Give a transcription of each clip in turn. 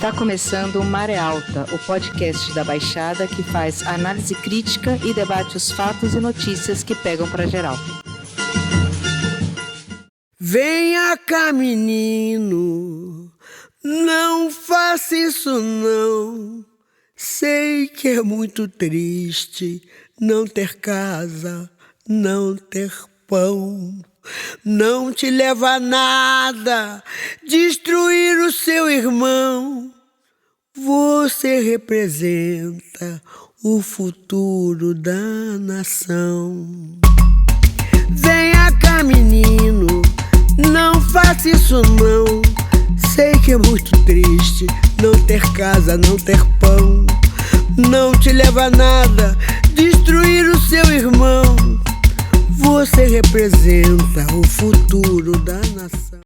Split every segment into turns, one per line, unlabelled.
Está começando o Maré Alta, o podcast da Baixada que faz análise crítica e debate os fatos e notícias que pegam pra geral.
Venha cá, menino, não faça isso não. Sei que é muito triste não ter casa, não ter pão. Não te leva a nada destruir o seu irmão. Você representa o futuro da nação. Venha cá, menino, não faça isso não. Sei que é muito triste não ter casa, não ter pão. Não te leva a nada destruir o seu irmão. Você representa o futuro da nação.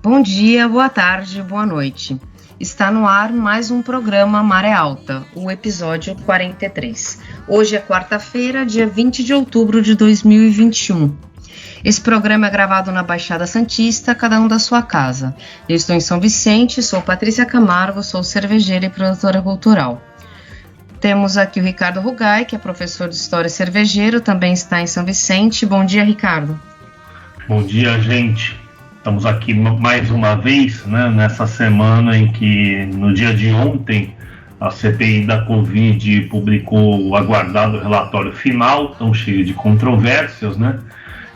Bom dia, boa tarde, boa noite. Está no ar mais um programa Maré Alta, o episódio 43. Hoje é quarta-feira, dia 20 de outubro de 2021. Esse programa é gravado na Baixada Santista, cada um da sua casa. Eu estou em São Vicente, sou Patrícia Camargo, sou cervejeira e produtora cultural. Temos aqui o Ricardo Rugai, que é professor de História e cervejeiro, também está em São Vicente. Bom dia, Ricardo.
Bom dia, gente. Estamos aqui mais uma vez, né, nessa semana em que, no dia de ontem, a CPI da Covid publicou o aguardado relatório final, tão cheio de controvérsias, né?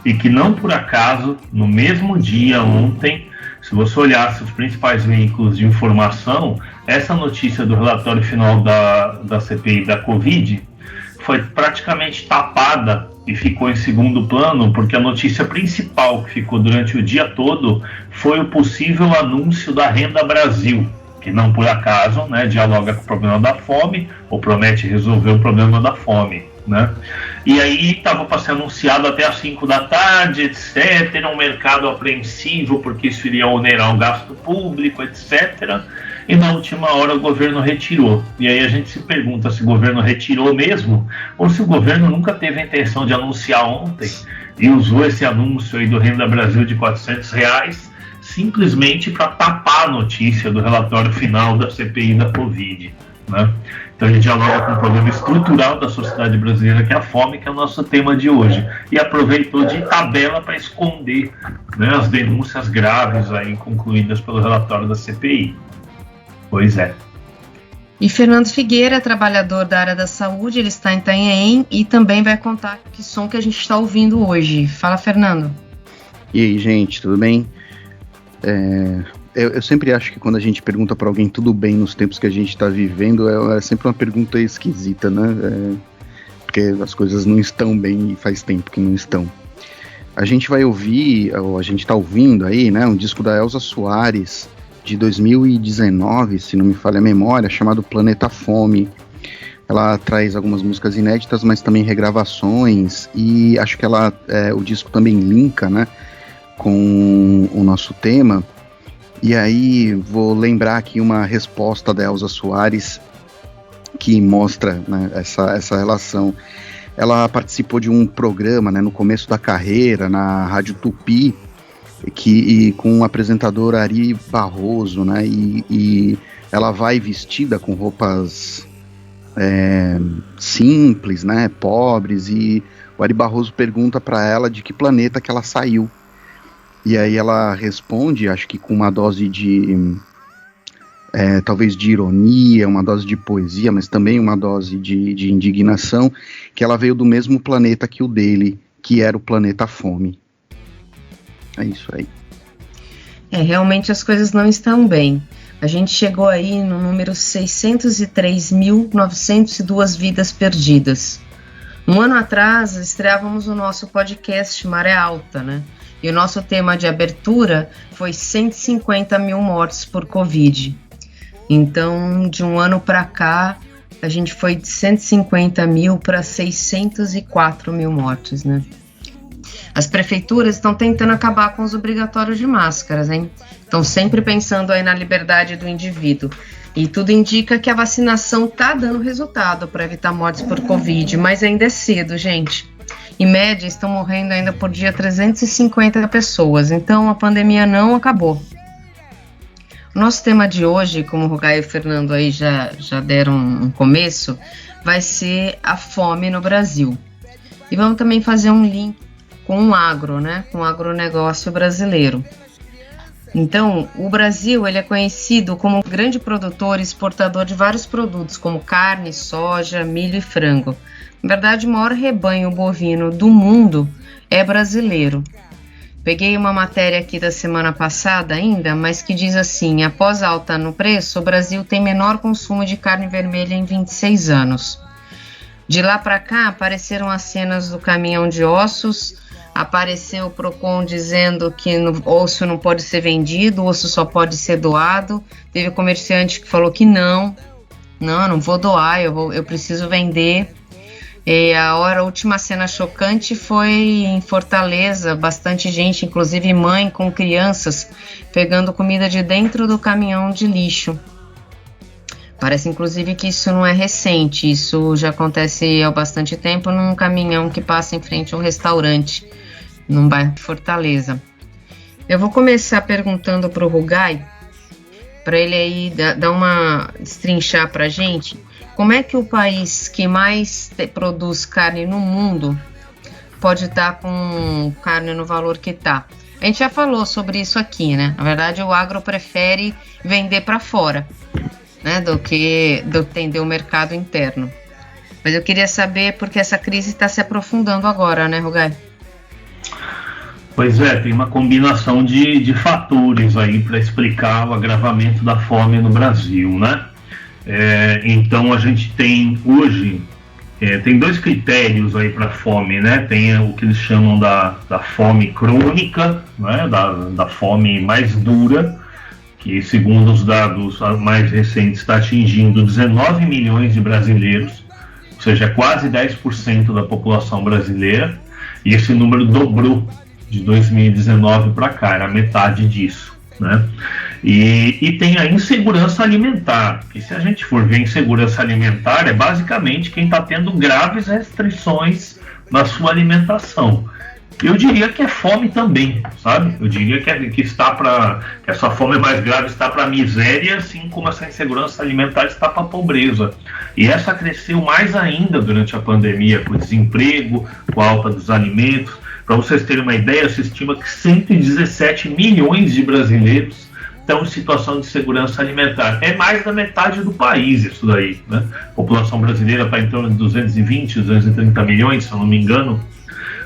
E que não por acaso, no mesmo dia, ontem, se você olhasse os principais veículos de informação, essa notícia do relatório final da CPI da Covid foi praticamente tapada e ficou em segundo plano, porque a notícia principal que ficou durante o dia todo foi o possível anúncio da Renda Brasil, que não por acaso, né, dialoga com o problema da fome, ou promete resolver o problema da fome, né? E aí estava para ser anunciado até às 5 da tarde, etc., um mercado apreensivo, porque isso iria onerar o gasto público, etc., e na última hora o governo retirou. E aí a gente se pergunta se o governo retirou mesmo, ou se o governo nunca teve a intenção de anunciar ontem, e usou esse anúncio aí do Renda Brasil de R$400, simplesmente para tapar a notícia do relatório final da CPI da Covid, né? Então a gente dialoga com um problema estrutural da sociedade brasileira, que é a fome, que é o nosso tema de hoje. E aproveitou de tabela para esconder, né, as denúncias graves aí concluídas pelo relatório da CPI. Pois é.
E Fernando Figueira, trabalhador da área da saúde, ele está em Itanhaém e também vai contar que som que a gente está ouvindo hoje. Fala, Fernando.
E aí, gente, tudo bem? Eu sempre acho que quando a gente pergunta para alguém tudo bem nos tempos que a gente está vivendo, é sempre uma pergunta esquisita, né? Porque as coisas não estão bem e faz tempo que não estão. A gente vai ouvir, ou a gente está ouvindo aí, né, um disco da Elza Soares, de 2019, se não me falha a memória, chamado Planeta Fome. Ela traz algumas músicas inéditas, mas também regravações, e acho que o disco também linka, né, com o nosso tema. E aí vou lembrar aqui uma resposta da Elza Soares que mostra, né, essa relação. Ela participou de um programa, né, no começo da carreira, na Rádio Tupi, com o apresentador Ari Barroso, né, e ela vai vestida com roupas simples, né, pobres, e o Ari Barroso pergunta para ela de que planeta que ela saiu. E aí ela responde, acho que com uma dose de, talvez de ironia, uma dose de poesia, mas também uma dose de indignação, que ela veio do mesmo planeta que o dele, que era o planeta Fome. É isso aí.
Realmente as coisas não estão bem. A gente chegou aí no número 603.902 vidas perdidas. Um ano atrás, estreávamos o nosso podcast Maré Alta, né? E o nosso tema de abertura foi 150 mil mortes por Covid. Então, de um ano para cá, a gente foi de 150 mil para 604 mil mortes, né? As prefeituras estão tentando acabar com os obrigatórios de máscaras, hein? Estão sempre pensando aí na liberdade do indivíduo. E tudo indica que a vacinação está dando resultado para evitar mortes por Covid, mas ainda é cedo, gente. Em média, estão morrendo ainda por dia 350 pessoas, então a pandemia não acabou. Nosso tema de hoje, como o Rugai e o Fernando aí já deram um começo, vai ser a fome no Brasil. E vamos também fazer um link com o agro, né? Com o agronegócio brasileiro. Então, o Brasil ele é conhecido como um grande produtor e exportador de vários produtos, como carne, soja, milho e frango. Na verdade, o maior rebanho bovino do mundo é brasileiro. Peguei uma matéria aqui da semana passada ainda, mas que diz assim: após alta no preço, o Brasil tem menor consumo de carne vermelha em 26 anos. De lá para cá, apareceram as cenas do caminhão de ossos, apareceu o Procon dizendo que osso não pode ser vendido, osso só pode ser doado. Teve comerciante que falou que não vou doar, eu preciso vender. E a última cena chocante foi em Fortaleza, bastante gente, inclusive mãe com crianças, pegando comida de dentro do caminhão de lixo. Parece inclusive que isso não é recente, isso já acontece há bastante tempo num caminhão que passa em frente a um restaurante, num bairro de Fortaleza. Eu vou começar perguntando para o Rugai, para ele aí destrinchar para a gente, como é que o país que mais produz carne no mundo pode estar com carne no valor que está? A gente já falou sobre isso aqui, né? Na verdade, o agro prefere vender para fora, né, do que atender o mercado interno. Mas eu queria saber porque essa crise está se aprofundando agora, né, Rugai?
Pois é, tem uma combinação de fatores aí para explicar o agravamento da fome no Brasil, né? Então a gente tem hoje, tem dois critérios aí para a fome, né? Tem o que eles chamam da fome crônica, né? Da fome mais dura, que segundo os dados mais recentes está atingindo 19 milhões de brasileiros, ou seja, quase 10% da população brasileira, e esse número dobrou de 2019 para cá, era metade disso, né? E tem a insegurança alimentar, que se a gente for ver insegurança alimentar, é basicamente quem está tendo graves restrições na sua alimentação. Eu diria que é fome também, sabe? Eu diria que essa fome mais grave está para a miséria, assim como essa insegurança alimentar está para a pobreza. E essa cresceu mais ainda durante a pandemia, com o desemprego, com a alta dos alimentos. Para vocês terem uma ideia, se estima que 117 milhões de brasileiros estão em situação de segurança alimentar. É mais da metade do país isso daí, né? A população brasileira está em torno de 220, 230 milhões, se eu não me engano,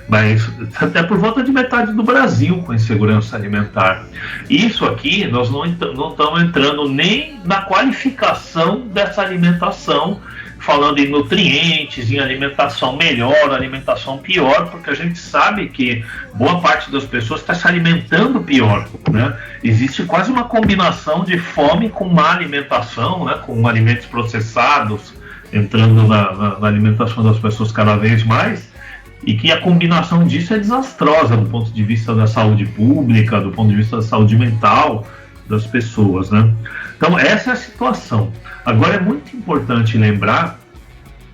mas até por volta de metade do Brasil com insegurança alimentar. Isso aqui, nós não estamos entrando nem na qualificação dessa alimentação, falando em nutrientes, em alimentação melhor, alimentação pior, porque a gente sabe que boa parte das pessoas está se alimentando pior, né? Existe quase uma combinação de fome com má alimentação, né? Com alimentos processados entrando na alimentação das pessoas cada vez mais, e que a combinação disso é desastrosa do ponto de vista da saúde pública, do ponto de vista da saúde mental das pessoas, né? Então essa é a situação. Agora é muito importante lembrar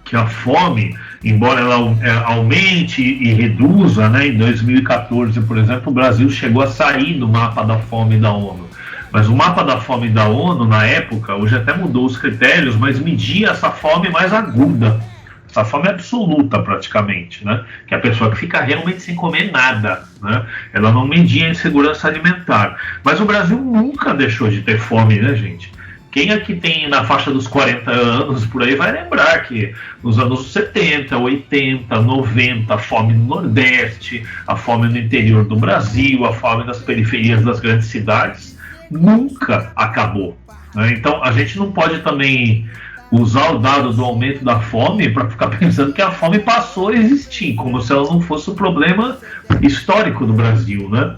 que a fome, embora ela aumente e reduza, né, em 2014, por exemplo, o Brasil chegou a sair do mapa da fome da ONU. Mas o mapa da fome da ONU, na época, hoje até mudou os critérios, mas media essa fome mais aguda, essa fome absoluta praticamente, né? Que é a pessoa que fica realmente sem comer nada, né? Ela não media a insegurança alimentar. Mas o Brasil nunca deixou de ter fome, né, gente? Quem aqui tem na faixa dos 40 anos, por aí, vai lembrar que nos anos 70, 80, 90, a fome no Nordeste, a fome no interior do Brasil, a fome nas periferias das grandes cidades, nunca acabou, né? Então, a gente não pode também usar o dado do aumento da fome para ficar pensando que a fome passou a existir, como se ela não fosse um problema histórico do Brasil, né?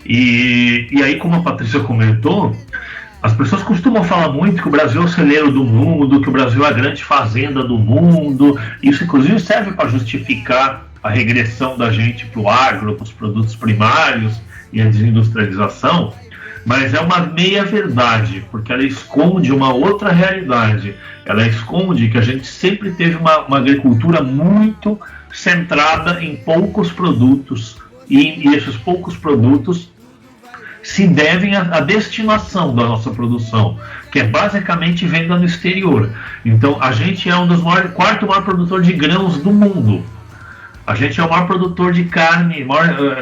E aí, como a Patrícia comentou, as pessoas costumam falar muito que o Brasil é o celeiro do mundo, que o Brasil é a grande fazenda do mundo. Isso, inclusive, serve para justificar a regressão da gente para o agro, para os produtos primários e a desindustrialização. Mas é uma meia-verdade, porque ela esconde uma outra realidade. Ela esconde que a gente sempre teve uma agricultura muito centrada em poucos produtos, e esses poucos produtos se devem à destinação da nossa produção, que é basicamente venda no exterior. Então, a gente é um dos quarto maior produtor de grãos do mundo. A gente é o maior produtor de carne,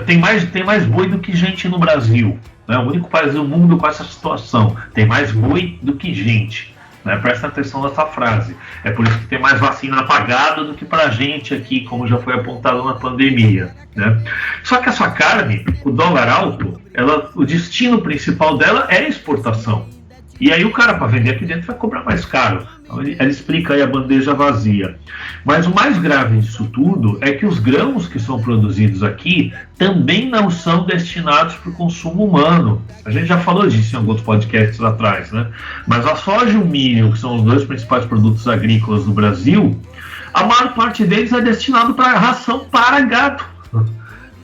tem mais boi do que gente no Brasil. É o único país do mundo com essa situação. Tem mais boi do que gente. Né? Presta atenção nessa frase. É por isso que tem mais vacina pagada do que pra gente aqui, como já foi apontado na pandemia. Né? Só que essa carne, o dólar alto, o destino principal dela é a exportação. E aí o cara, para vender aqui dentro, vai cobrar mais caro. Então ela explica aí a bandeja vazia. Mas o mais grave disso tudo é que os grãos que são produzidos aqui também não são destinados para o consumo humano. A gente já falou disso em alguns podcasts atrás, né? Mas a soja e o milho, que são os dois principais produtos agrícolas do Brasil, a maior parte deles é destinado para ração para gado.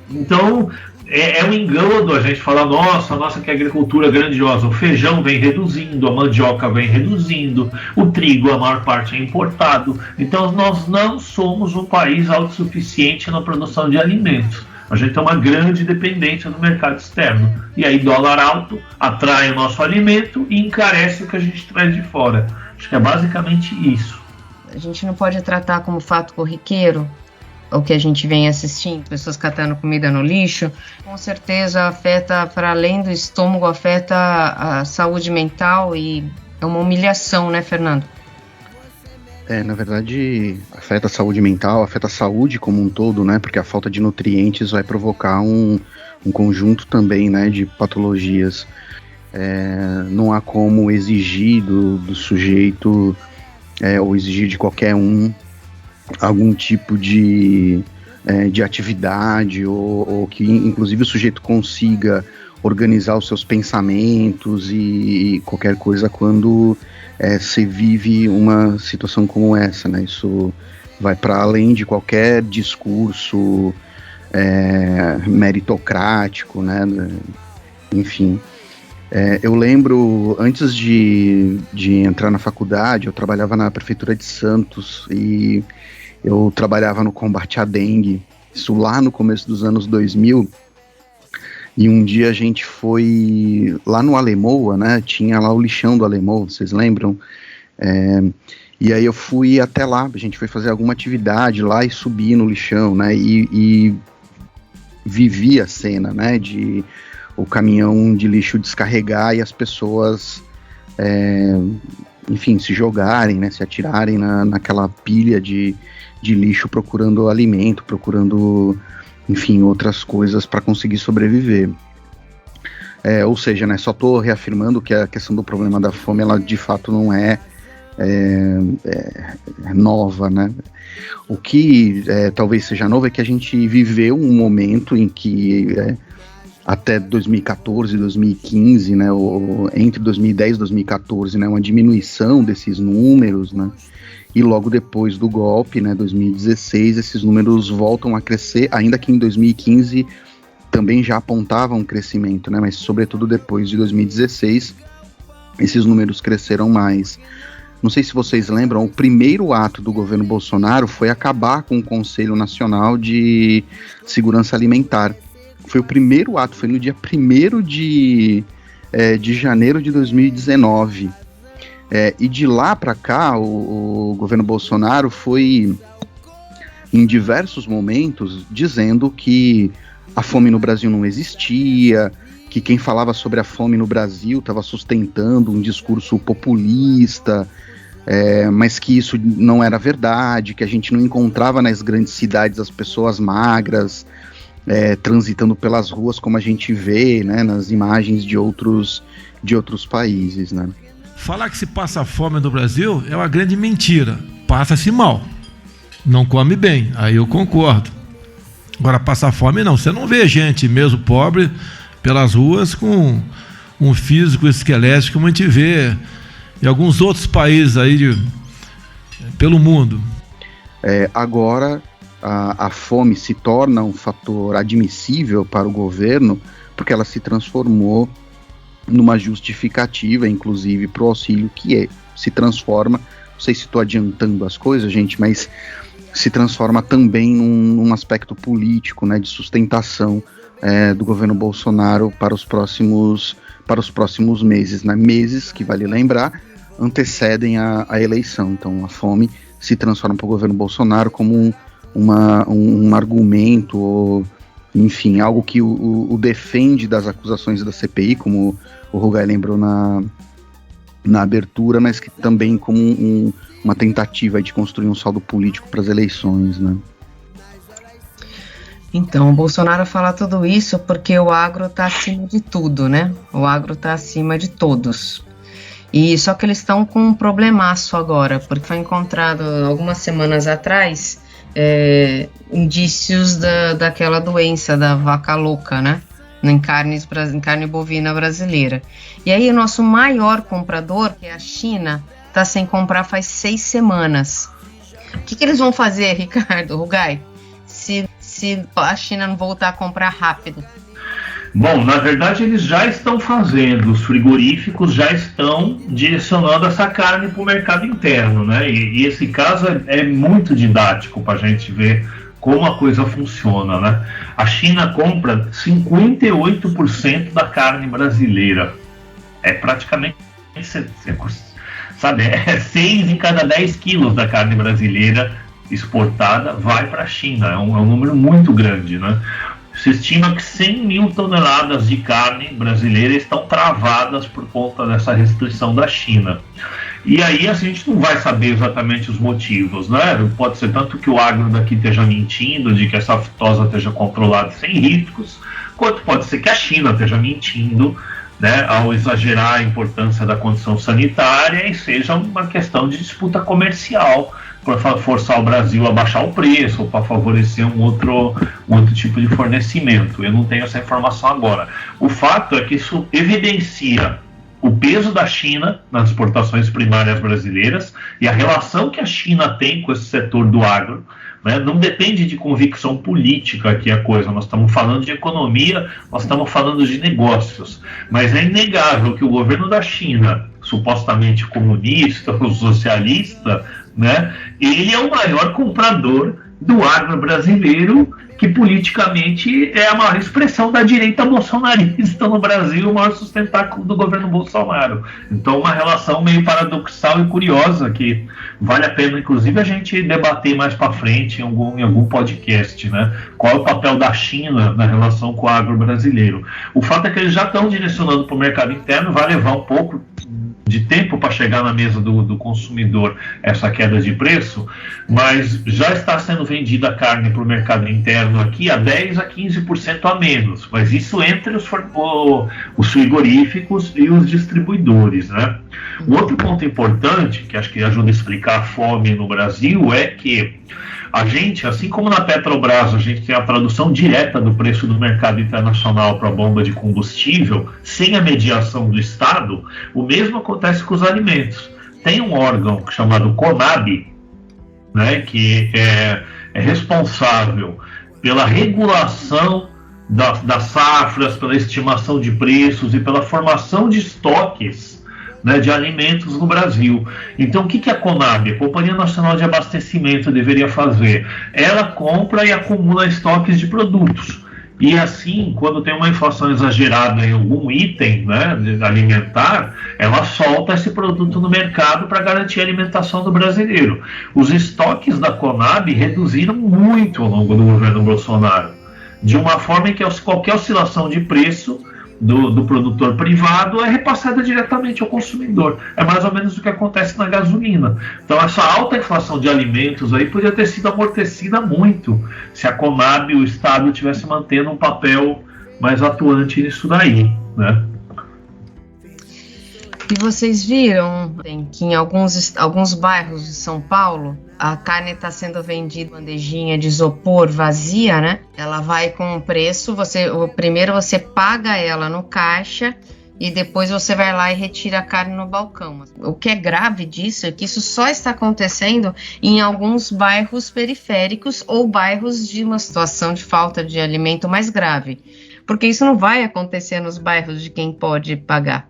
Então, é um engano a gente falar, nossa, que agricultura grandiosa. O feijão vem reduzindo, a mandioca vem reduzindo, o trigo, a maior parte é importado. Então, nós não somos um país autossuficiente na produção de alimentos. A gente tem uma grande dependência do mercado externo. E aí, dólar alto atrai o nosso alimento e encarece o que a gente traz de fora. Acho que é basicamente isso.
A gente não pode tratar como fato corriqueiro o que a gente vem assistindo, pessoas catando comida no lixo. Com certeza afeta, para além do estômago, afeta a saúde mental e é uma humilhação, né, Fernando?
Na verdade, afeta a saúde mental, afeta a saúde como um todo, né, porque a falta de nutrientes vai provocar um conjunto também, né, de patologias. Não há como exigir do sujeito, ou exigir de qualquer um, algum tipo de atividade ou que inclusive o sujeito consiga organizar os seus pensamentos e qualquer coisa quando se vive uma situação como essa, né? Isso vai para além de qualquer discurso meritocrático, né? Enfim. Eu lembro, antes de entrar na faculdade, eu trabalhava na prefeitura de Santos e eu trabalhava no combate à dengue, isso lá no começo dos anos 2000, e um dia a gente foi lá no Alemoa, né, tinha lá o lixão do Alemoa, vocês lembram? E aí eu fui até lá, a gente foi fazer alguma atividade lá e subi no lixão, né, e vivi a cena, né, de o caminhão de lixo descarregar e as pessoas, enfim, se jogarem, né, se atirarem naquela pilha de lixo procurando alimento, procurando, enfim, outras coisas para conseguir sobreviver. Ou seja, né, só estou reafirmando que a questão do problema da fome, ela de fato não é nova, né? O que talvez seja novo é que a gente viveu um momento em que até 2014, 2015, né, entre 2010 e 2014, né, uma diminuição desses números, né, e logo depois do golpe, né, 2016, esses números voltam a crescer, ainda que em 2015 também já apontavam um crescimento, né, mas sobretudo depois de 2016, esses números cresceram mais. Não sei se vocês lembram, o primeiro ato do governo Bolsonaro foi acabar com o Conselho Nacional de Segurança Alimentar. Foi o primeiro ato, foi no dia 1º de janeiro de 2019. E de lá para cá, o governo Bolsonaro foi, em diversos momentos, dizendo que a fome no Brasil não existia, que quem falava sobre a fome no Brasil estava sustentando um discurso populista, mas que isso não era verdade, que a gente não encontrava nas grandes cidades as pessoas magras, transitando pelas ruas como a gente vê, né, nas imagens de outros países, né?
Falar que se passa fome no Brasil é uma grande mentira. Passa-se mal, não come bem, aí eu concordo. Agora, passar fome não, você não vê gente mesmo pobre pelas ruas com um físico esquelético como a gente vê em alguns outros países aí pelo mundo.
Agora a fome se torna um fator admissível para o governo porque ela se transformou numa justificativa, inclusive, para o auxílio, que se transforma, não sei se estou adiantando as coisas, gente, mas se transforma também num aspecto político, né, de sustentação do governo Bolsonaro para os próximos meses, né? Meses que, vale lembrar, antecedem a eleição. Então a fome se transforma para o governo Bolsonaro como um argumento, ou, enfim, algo que o defende das acusações da CPI, como o Rugai lembrou na abertura, mas que também como uma tentativa de construir um saldo político para as eleições, né?
Então, o Bolsonaro fala tudo isso porque o agro está acima de tudo, né? O agro está acima de todos. E só que eles estão com um problemaço agora, porque foi encontrado algumas semanas atrás indícios daquela doença da vaca louca, né? Em carne bovina brasileira. E aí o nosso maior comprador, que é a China, está sem comprar faz 6 semanas. O que eles vão fazer, Ricardo, Rugai, se a China não voltar a comprar rápido?
Bom, na verdade eles já estão fazendo, os frigoríficos já estão direcionando essa carne para o mercado interno, né? E esse caso é muito didático para a gente ver como a coisa funciona, né? A China compra 58% da carne brasileira. É praticamente, sabe, 6 em cada 10 quilos da carne brasileira exportada vai para a China. É um número muito grande, né? Se estima que 100 mil toneladas de carne brasileira estão travadas por conta dessa restrição da China. E aí a gente não vai saber exatamente os motivos, né? Pode ser tanto que o agro daqui esteja mentindo, de que essa aftosa esteja controlada sem riscos, quanto pode ser que a China esteja mentindo, né, ao exagerar a importância da condição sanitária e seja uma questão de disputa comercial, para forçar o Brasil a baixar o preço, ou para favorecer um outro tipo de fornecimento. Eu não tenho essa informação agora. O fato é que isso evidencia o peso da China nas exportações primárias brasileiras e a relação que a China tem com esse setor do agro, né? Não depende de convicção política aqui a coisa, nós estamos falando de economia, nós estamos falando de negócios, mas é inegável que o governo da China, supostamente comunista ou socialista, né, ele é o maior comprador do agro brasileiro, que politicamente é a maior expressão da direita bolsonarista no Brasil, o maior sustentáculo do governo Bolsonaro. Então, uma relação meio paradoxal e curiosa, que vale a pena, inclusive, a gente debater mais para frente em algum podcast, né? Qual é o papel da China na relação com o agro brasileiro. O fato é que eles já estão direcionando para o mercado interno, vai levar um pouco de tempo para chegar na mesa do consumidor essa queda de preço, mas já está sendo vendida a carne para o mercado interno aqui a 10% a 15% a menos, mas isso entre os frigoríficos e os distribuidores, né? Um outro ponto importante, que acho que ajuda a explicar a fome no Brasil, é que a gente, assim como na Petrobras, a gente tem a tradução direta do preço do mercado internacional para a bomba de combustível, sem a mediação do Estado, o mesmo acontece com os alimentos. Tem um órgão chamado CONAB, né, que é responsável pela regulação das safras, pela estimação de preços e pela formação de estoques, né, de alimentos no Brasil. Então, o que a CONAB, a Companhia Nacional de Abastecimento, deveria fazer? Ela compra e acumula estoques de produtos. E assim, quando tem uma inflação exagerada em algum item, né, alimentar, ela solta esse produto no mercado para garantir a alimentação do brasileiro. Os estoques da CONAB reduziram muito ao longo do governo Bolsonaro, de uma forma em que qualquer oscilação de preço do produtor privado é repassada diretamente ao consumidor. É mais ou menos o que acontece na gasolina. Então essa alta inflação de alimentos aí podia ter sido amortecida muito se a Conab e o Estado tivessem mantendo um papel mais atuante nisso daí, né?
E vocês viram que em alguns bairros de São Paulo a carne está sendo vendida em bandejinha de isopor vazia, né? Ela vai com um preço, primeiro você paga ela no caixa e depois você vai lá e retira a carne no balcão. O que é grave disso é que isso só está acontecendo em alguns bairros periféricos ou bairros de uma situação de falta de alimento mais grave, porque isso não vai acontecer nos bairros de quem pode pagar.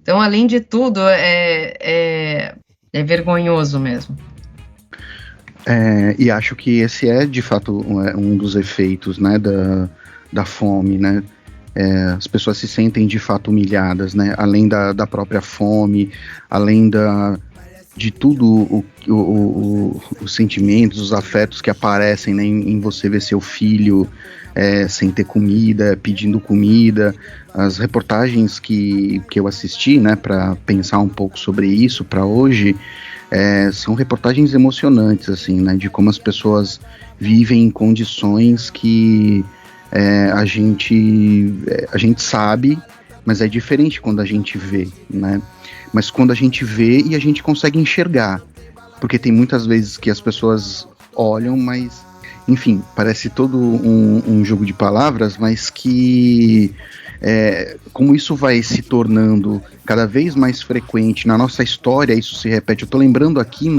Então, além de tudo, é vergonhoso mesmo.
E acho que esse é, de fato, um dos efeitos, né, da fome, né? As pessoas se sentem de fato humilhadas, né? Além da própria fome, além de tudo os sentimentos, os afetos que aparecem, né, em você ver seu filho sem ter comida, pedindo comida. As reportagens que eu assisti, né, para pensar um pouco sobre isso para hoje, são reportagens emocionantes, assim, né, de como as pessoas vivem em condições que a gente sabe, mas é diferente quando a gente vê, né? Mas quando a gente vê e a gente consegue enxergar, porque tem muitas vezes que as pessoas olham, mas, enfim, parece todo um jogo de palavras, mas que como isso vai se tornando cada vez mais frequente na nossa história, isso se repete. Eu tô lembrando aqui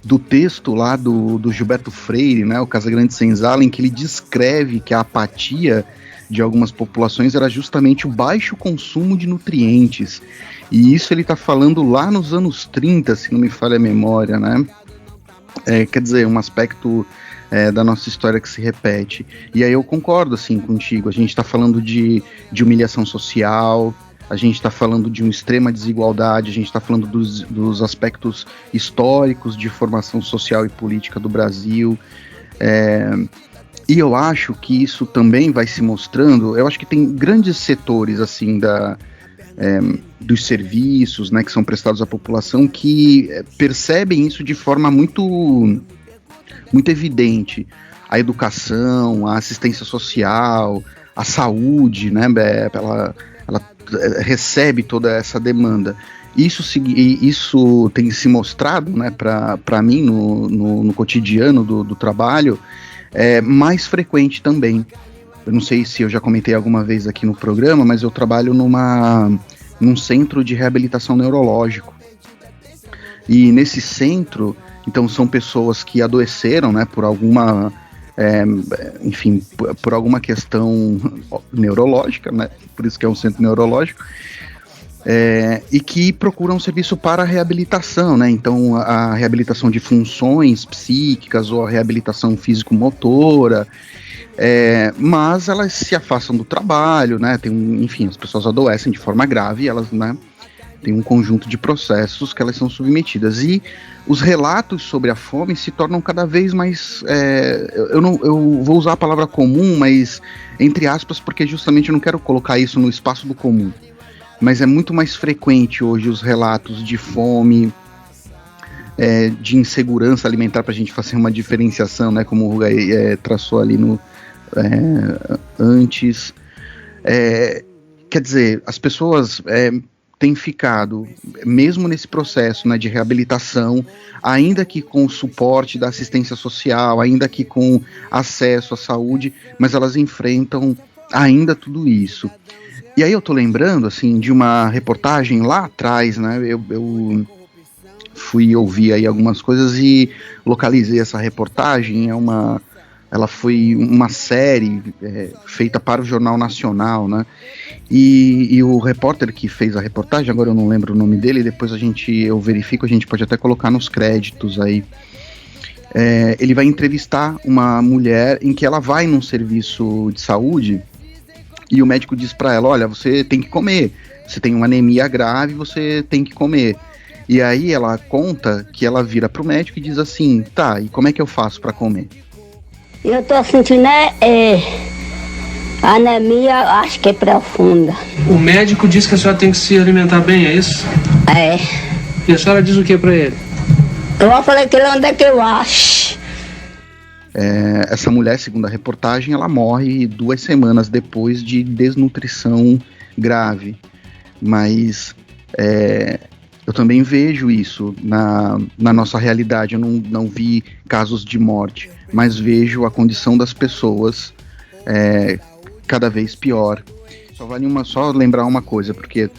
do texto lá do Gilberto Freire, né, o Casagrande Senzala, em que ele descreve que a apatia de algumas populações era justamente o baixo consumo de nutrientes. E isso ele está falando lá nos anos 30, se não me falha a memória, né? Quer dizer, um aspecto da nossa história que se repete. E aí eu concordo, assim, contigo. A gente está falando de humilhação social, a gente está falando de uma extrema desigualdade, a gente está falando dos aspectos históricos de formação social e política do Brasil. E eu acho que isso também vai se mostrando. Eu acho que tem grandes setores, assim, dos serviços, né, que são prestados à população, que percebem isso de forma muito, muito evidente. A educação, a assistência social, a saúde, né, ela recebe toda essa demanda. Isso tem se mostrado, né, para mim no cotidiano do trabalho, mais frequente também. Eu não sei se eu já comentei alguma vez aqui no programa, mas eu trabalho num centro de reabilitação neurológico. E nesse centro, então, são pessoas que adoeceram, né, por alguma, enfim, por alguma questão neurológica, né, por isso que é um centro neurológico, e que procuram serviço para a reabilitação, né, então a reabilitação de funções psíquicas ou a reabilitação físico-motora, mas elas se afastam do trabalho, né, enfim, as pessoas adoecem de forma grave e elas, né, tem um conjunto de processos que elas são submetidas, e os relatos sobre a fome se tornam cada vez mais, eu vou usar a palavra comum, mas entre aspas, porque justamente eu não quero colocar isso no espaço do comum, mas é muito mais frequente hoje os relatos de fome, de insegurança alimentar, para a gente fazer uma diferenciação, né, como o Rugai traçou ali antes. Quer dizer, as pessoas têm ficado, mesmo nesse processo, né, de reabilitação, ainda que com o suporte da assistência social, ainda que com acesso à saúde, mas elas enfrentam ainda tudo isso. E aí eu tô lembrando, assim, de uma reportagem lá atrás, né, eu fui ouvir aí algumas coisas e localizei essa reportagem. Ela foi uma série feita para o Jornal Nacional, né? E o repórter que fez a reportagem, agora eu não lembro o nome dele, depois eu verifico, a gente pode até colocar nos créditos aí. Ele vai entrevistar uma mulher em que ela vai num serviço de saúde e o médico diz para ela: olha, você tem que comer, você tem uma anemia grave, você tem que comer. E aí ela conta que ela vira pro médico e diz assim: tá, e como é que eu faço para comer?
Eu tô sentindo anemia, acho que é profunda.
O médico disse que a senhora tem que se alimentar bem, é isso? E a senhora diz o que pra ele?
Eu falei que ele onde é que eu acho.
Essa mulher, segundo a reportagem, ela morre 2 semanas depois de desnutrição grave. Mas eu também vejo isso na nossa realidade. Eu não vi casos de morte, mas vejo a condição das pessoas cada vez pior. Só lembrar uma coisa, porque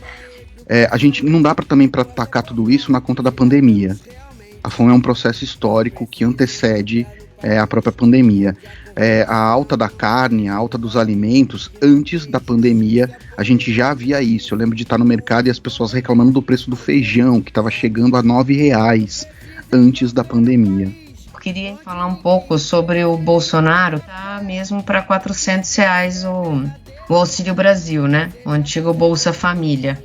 a gente não dá também para tacar tudo isso na conta da pandemia. A fome é um processo histórico que antecede a própria pandemia. A alta da carne, a alta dos alimentos, antes da pandemia, a gente já via isso. Eu lembro de estar no mercado e as pessoas reclamando do preço do feijão, que estava chegando a R$9 antes da pandemia.
queria falar um pouco sobre o Bolsonaro, tá mesmo para R$400 o Auxílio Brasil, né? O antigo Bolsa Família.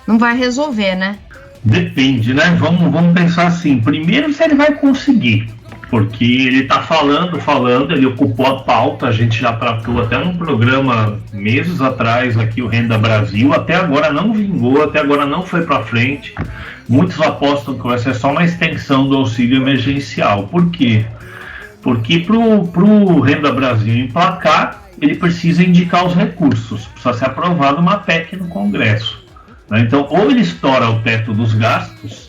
Não vai resolver, né?
Depende, né? Vamos pensar assim. Primeiro, se ele vai conseguir. Porque ele está falando, ele ocupou a pauta, a gente já tratou até num programa meses atrás aqui, o Renda Brasil, até agora não vingou, até agora não foi para frente. Muitos apostam que vai ser só uma extensão do auxílio emergencial. Por quê? Porque pro Renda Brasil emplacar, ele precisa indicar os recursos, precisa ser aprovado uma PEC no Congresso, né? Então, ou ele estoura o teto dos gastos,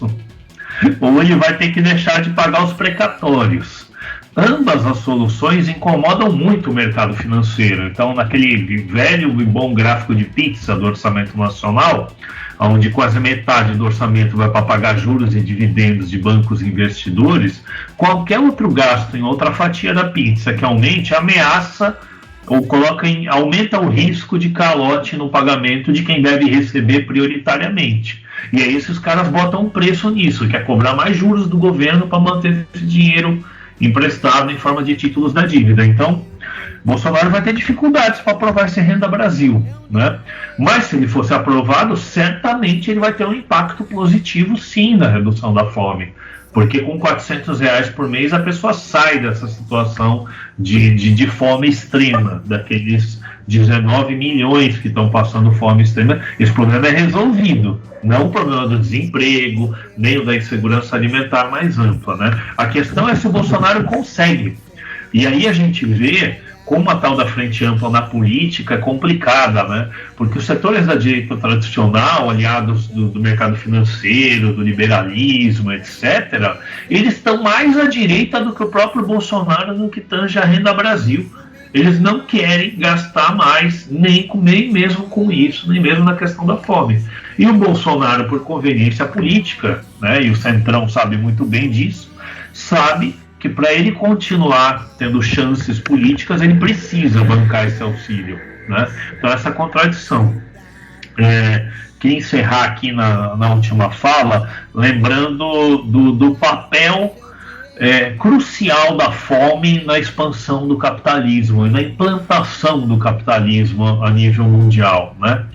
ou ele vai ter que deixar de pagar os precatórios. Ambas as soluções incomodam muito o mercado financeiro. Então, naquele velho e bom gráfico de pizza do orçamento nacional, onde quase metade do orçamento vai para pagar juros e dividendos de bancos e investidores, qualquer outro gasto em outra fatia da pizza que aumente ameaça ou aumenta o risco de calote no pagamento de quem deve receber prioritariamente. E aí esses caras botam um preço nisso, que é cobrar mais juros do governo para manter esse dinheiro emprestado em forma de títulos da dívida. Então, Bolsonaro vai ter dificuldades para aprovar esse Renda Brasil, né? Mas se ele fosse aprovado, certamente ele vai ter um impacto positivo sim na redução da fome. Porque com R$400 por mês a pessoa sai dessa situação de fome extrema, daqueles 19 milhões que estão passando fome extrema. Esse problema é resolvido, não o problema do desemprego, nem o da insegurança alimentar mais ampla, né? A questão é se o Bolsonaro consegue. E aí a gente vê como a tal da frente ampla na política é complicada, né? Porque os setores da direita tradicional, aliados do mercado financeiro, do liberalismo, etc., eles estão mais à direita do que o próprio Bolsonaro no que tange a Renda Brasil. Eles não querem gastar mais, nem mesmo com isso, nem mesmo na questão da fome. E o Bolsonaro, por conveniência política, né, e o Centrão sabe muito bem disso, sabe que para ele continuar tendo chances políticas, ele precisa bancar esse auxílio, né? Então, essa contradição. Queria encerrar aqui na última fala, lembrando do papel crucial da fome na expansão do capitalismo e na implantação do capitalismo a nível mundial, né?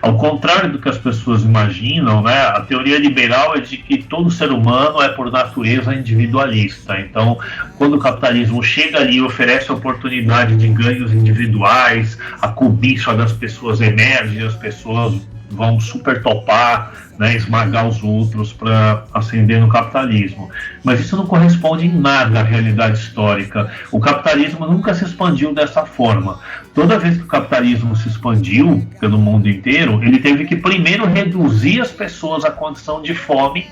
Ao contrário do que as pessoas imaginam, né, a teoria liberal é de que todo ser humano é por natureza individualista. Então, quando o capitalismo chega ali e oferece a oportunidade de ganhos individuais, a cobiça das pessoas emerge, as pessoas vão super topar, né, esmagar os outros para ascender no capitalismo. Mas isso não corresponde em nada à realidade histórica. O capitalismo nunca se expandiu dessa forma. Toda vez que o capitalismo se expandiu pelo mundo inteiro, ele teve que primeiro reduzir as pessoas à condição de fome,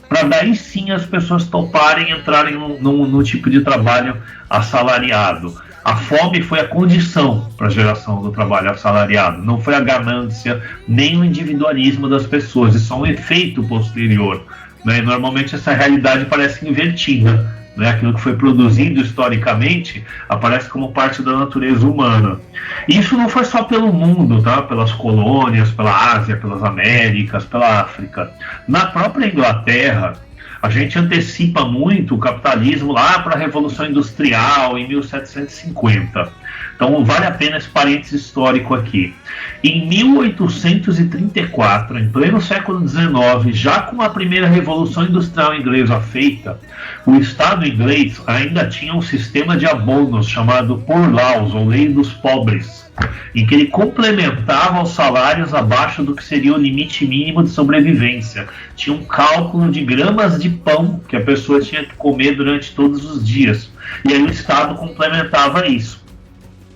para daí sim as pessoas toparem entrarem no tipo de trabalho assalariado. A fome foi a condição para a geração do trabalho assalariado, não foi a ganância, nem o individualismo das pessoas, isso é um efeito posterior, né? Normalmente essa realidade parece invertida, né? Aquilo que foi produzido historicamente aparece como parte da natureza humana. E isso não foi só pelo mundo, tá? Pelas colônias, pela Ásia, pelas Américas, pela África. Na própria Inglaterra, a gente antecipa muito o capitalismo lá para a Revolução Industrial em 1750. Então vale a pena esse parênteses histórico aqui. Em 1834, em pleno século XIX, já com a primeira Revolução Industrial inglesa feita, o Estado inglês ainda tinha um sistema de abonos chamado Poor Laws, ou Lei dos Pobres, em que ele complementava os salários abaixo do que seria o limite mínimo de sobrevivência. Tinha um cálculo de gramas de pão que a pessoa tinha que comer durante todos os dias. E aí o Estado complementava isso.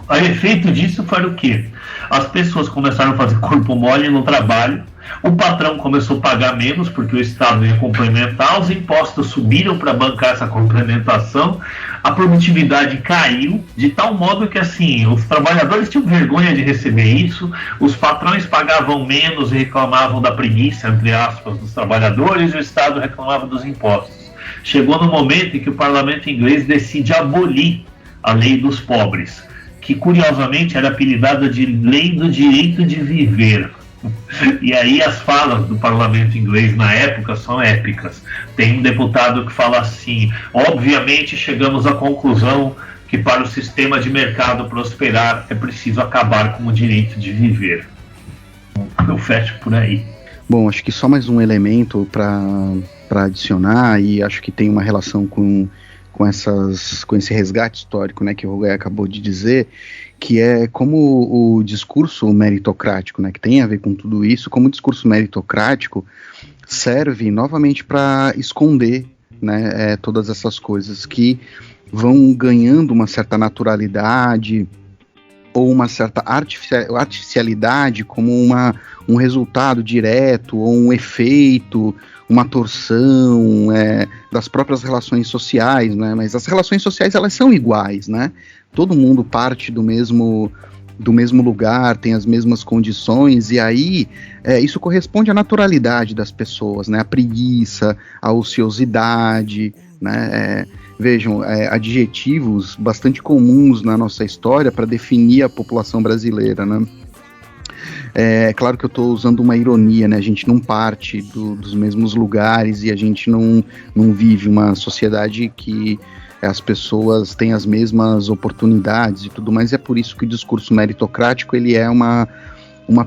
O efeito disso foi o quê? As pessoas começaram a fazer corpo mole no trabalho, o patrão começou a pagar menos porque o Estado ia complementar, os impostos subiram para bancar essa complementação, a produtividade caiu, de tal modo que assim, os trabalhadores tinham vergonha de receber isso, os patrões pagavam menos e reclamavam da preguiça, entre aspas, dos trabalhadores, e o Estado reclamava dos impostos. Chegou no momento em que o parlamento inglês decide abolir a lei dos pobres, que curiosamente era apelidada de Lei do Direito de Viver. E aí as falas do parlamento inglês na época são épicas. Tem um deputado que fala assim: obviamente chegamos à conclusão que para o sistema de mercado prosperar é preciso acabar com o direito de viver. Eu fecho por aí.
Bom, acho que só mais um elemento para adicionar, e acho que tem uma relação com esse resgate histórico, né, que o Rogério acabou de dizer, que é como o discurso meritocrático, né, que tem a ver com tudo isso, como o discurso meritocrático serve novamente para esconder, né, todas essas coisas que vão ganhando uma certa naturalidade ou uma certa artificialidade como um resultado direto ou um efeito, uma torção das próprias relações sociais, né? Mas as relações sociais, elas são iguais, né? Todo mundo parte do mesmo lugar, tem as mesmas condições, e aí isso corresponde à naturalidade das pessoas, né? A preguiça, a ociosidade, né? Vejam, adjetivos bastante comuns na nossa história para definir a população brasileira, né? É claro que eu estou usando uma ironia, né? A gente não parte dos mesmos lugares e a gente não vive uma sociedade que as pessoas têm as mesmas oportunidades e tudo mais, e é por isso que o discurso meritocrático ele é uma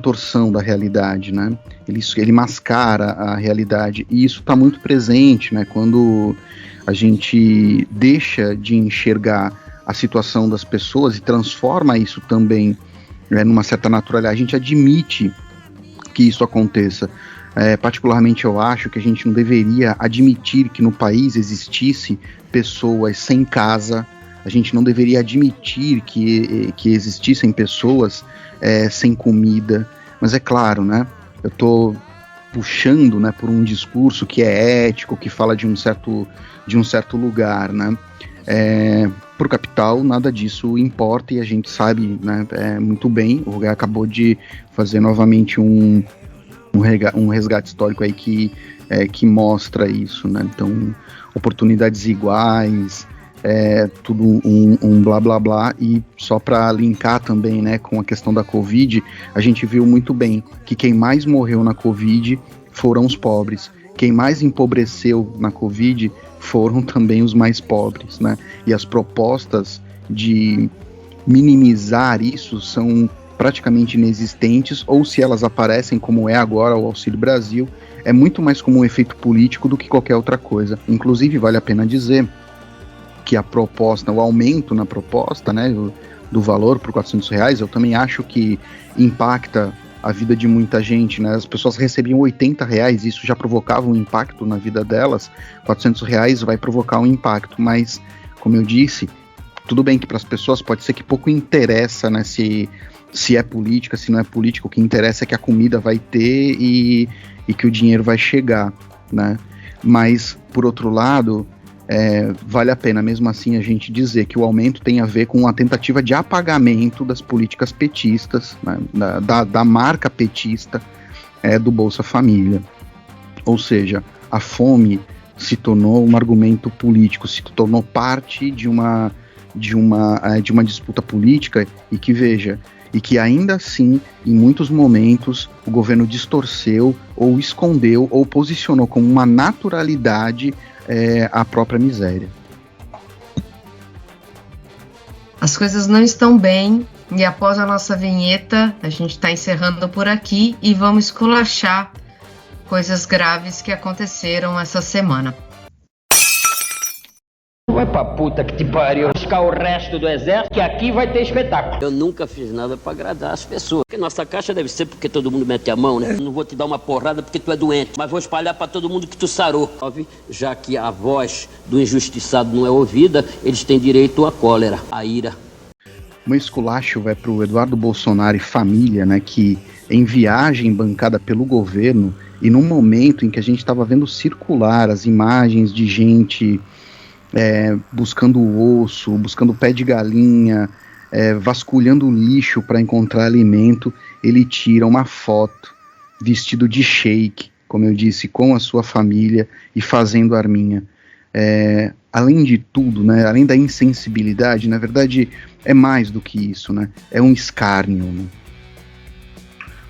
torção da realidade, né? Ele mascara a realidade, e isso está muito presente, né? Quando a gente deixa de enxergar a situação das pessoas e transforma isso também numa certa naturalidade, a gente admite que isso aconteça. Particularmente eu acho que a gente não deveria admitir que no país existisse pessoas sem casa, a gente não deveria admitir que existissem pessoas sem comida, mas é claro, né, eu estou puxando, né, por um discurso que é ético, que fala de um certo lugar, né. Para o capital nada disso importa, e a gente sabe, né, muito bem. O Rogério acabou de fazer novamente um resgate histórico aí que mostra isso, né? Então, oportunidades iguais, tudo um blá blá blá. E só para linkar também, né, com a questão da Covid, a gente viu muito bem que quem mais morreu na Covid foram os pobres. Quem mais empobreceu na Covid foram também os mais pobres, né? E as propostas de minimizar isso são praticamente inexistentes, ou se elas aparecem, como é agora o Auxílio Brasil, é muito mais como um efeito político do que qualquer outra coisa. Inclusive, vale a pena dizer que o aumento na proposta, né, do valor por R$400, eu também acho que impacta a vida de muita gente, né? As pessoas recebiam R$80, isso já provocava um impacto na vida delas. R$400 vai provocar um impacto, mas, como eu disse, tudo bem que para as pessoas pode ser que pouco interessa, né, se é política, se não é política. O que interessa é que a comida vai ter e que o dinheiro vai chegar, né? Mas, por outro lado, vale a pena mesmo assim a gente dizer que o aumento tem a ver com a tentativa de apagamento das políticas petistas, né, da marca petista do Bolsa Família. Ou seja, a fome se tornou um argumento político, se tornou parte de uma disputa política, e que ainda assim, em muitos momentos, o governo distorceu ou escondeu ou posicionou como uma naturalidade a própria miséria.
As coisas não estão bem, e após a nossa vinheta, a gente está encerrando por aqui e vamos esculachar coisas graves que aconteceram essa semana.
Vai pra puta que te pariu, buscar o resto do exército, que aqui vai ter espetáculo.
Eu nunca fiz nada pra agradar as pessoas. Porque nossa caixa deve ser porque todo mundo mete a mão, né? Não vou te dar uma porrada porque tu é doente, mas vou espalhar pra todo mundo que tu sarou. Já que a voz do injustiçado não é ouvida, eles têm direito à cólera, à ira.
O meu esculacho vai pro Eduardo Bolsonaro e família, né, que em viagem bancada pelo governo, e num momento em que a gente estava vendo circular as imagens de gente buscando o osso, buscando pé de galinha, vasculhando o lixo para encontrar alimento, ele tira uma foto vestido de sheik, como eu disse, com a sua família e fazendo arminha. Além de tudo, né, além da insensibilidade, na verdade é mais do que isso, né, é um escárnio, né?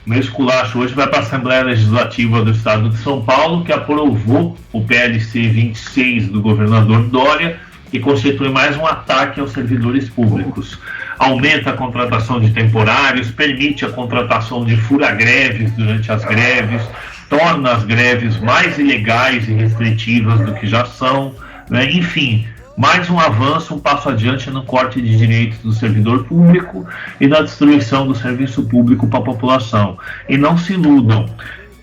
Meu esculacho hoje vai para a Assembleia Legislativa do Estado de São Paulo, que aprovou o PLC 26 do governador Dória, que constitui mais um ataque aos servidores públicos. Aumenta a contratação de temporários, permite a contratação de fura-greves durante as greves, torna as greves mais ilegais e restritivas do que já são, né? Enfim, mais um avanço, um passo adiante no corte de direitos do servidor público e na destruição do serviço público para a população. E não se iludam,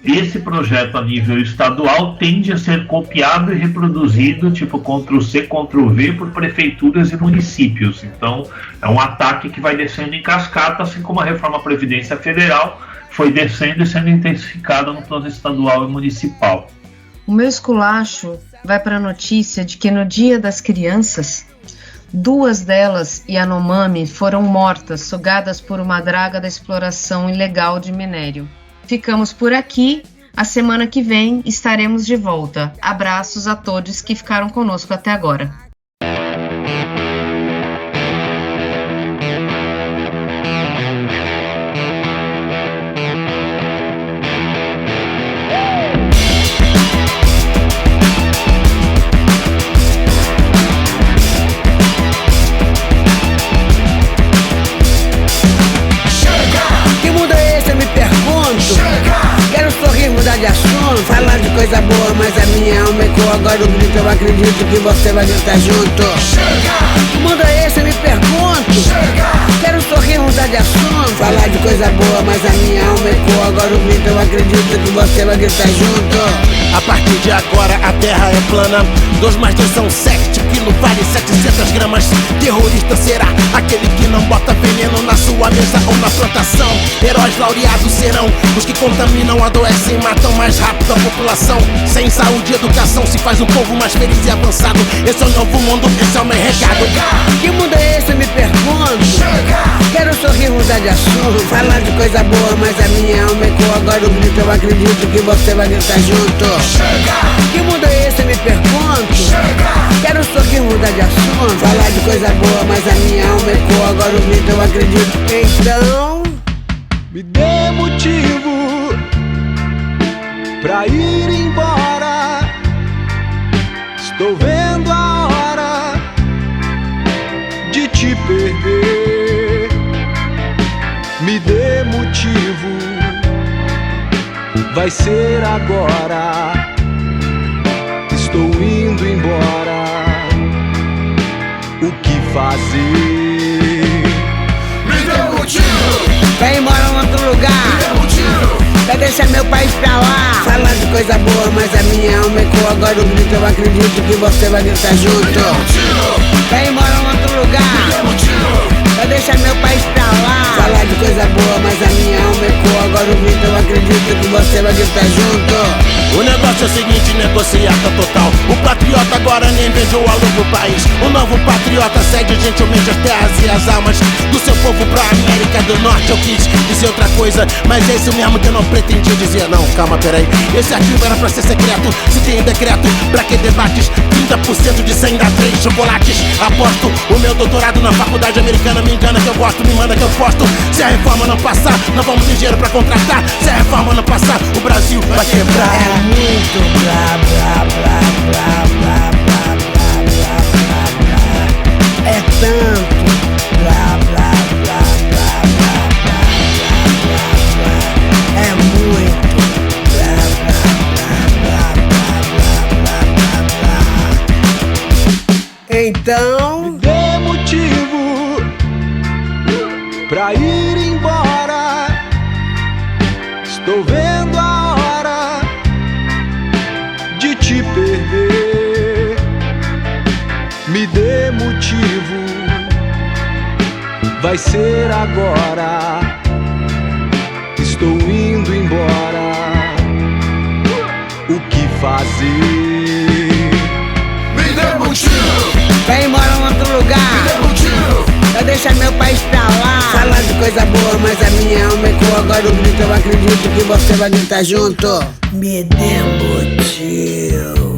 esse projeto a nível estadual tende a ser copiado e reproduzido, tipo Ctrl-C, Ctrl-V, por prefeituras e municípios. Então, é um ataque que vai descendo em cascata, assim como a reforma da Previdência Federal foi descendo e sendo intensificada no plano estadual e municipal.
O meu esculacho vai para a notícia de que no Dia das Crianças, 2 delas, Yanomami, foram mortas, sugadas por uma draga da exploração ilegal de minério. Ficamos por aqui. A semana que vem estaremos de volta. Abraços a todos que ficaram conosco até agora.
Mudar de assunto, falar de coisa boa, mas a minha alma ecoa. Agora o grito, eu acredito que você vai gritar junto. Chega! Que mundo é esse, eu me pergunto. Chega! Quero sorrir, mudar de assunto, falar de coisa boa, mas a minha alma ecoa. Agora o grito, eu acredito que você vai gritar junto.
A partir de agora a terra é plana. 2 mais 2 são 7, quilo vale 700 gramas. Terrorista será aquele que não bota veneno na sua mesa ou na plantação. Heróis laureados serão os que contaminam, adoecem, matam mais rápido a população. Sem saúde e educação se faz um povo mais feliz e avançado. Esse é o novo mundo, esse é o meu recado.
Que mundo é esse, eu me pergunto. Quero sorrir, mudar de assunto, falar de coisa boa, mas a minha alma ecoa. Agora o grito, eu acredito que você vai gritar junto. Que mundo é esse, eu me pergunto. Quero sorrir, mudar de assunto, falar de coisa boa, mas a minha alma ecoa. Agora o grito, eu acredito. Então,
me dê motivo pra ir embora. Estou vendo a hora de te perder. Me dê motivo, vai ser agora. Estou indo embora. O que fazer?
Me dê motivo, vai embora em outro lugar. Me dê motivo, vai deixar meu país pra lá. Falar de coisa boa, mas a minha alma ecoa. Agora o grito, eu acredito que você vai gritar junto. Vai embora em outro lugar. Vai deixar meu país pra lá. Falar de coisa boa, mas a minha alma ecoa. Agora o grito, eu acredito que você vai gritar junto.
O negócio é o seguinte, negociata total. O patriota agora nem vende o aluno pro país. O novo patriota cede gentilmente as terras e as almas do seu povo pra América do Norte. Eu quis dizer outra coisa, mas é isso mesmo que eu não pretendia dizer. Não, calma, peraí. Esse arquivo era pra ser secreto. Se tem decreto, pra que debates? 30% de 100 dá 3 chocolates. Aposto o meu doutorado na faculdade americana. Me engana que eu gosto, me manda que eu posto. Se a reforma não passar, não vamos ter dinheiro pra contratar. Se a reforma não passar, o Brasil vai quebrar.
É muito blá blá blá blá blá blá blá blá blá. É tanto blá blá blá blá blá blá blá. É muito blá blá blá blá blá blá blá blá. Então,
me dê motivo pra ir embora. Estou vendo a hora de te perder. Me dê motivo, vai ser agora. Estou indo embora. O que fazer?
me dê motivo, vai embora em outro lugar. Me dê motivo, vai deixar meu país pra lá. Falar de coisa boa, mas a minha alma ecoa. Agora o grito, eu acredito que você vai gritar junto. Me dê motivo.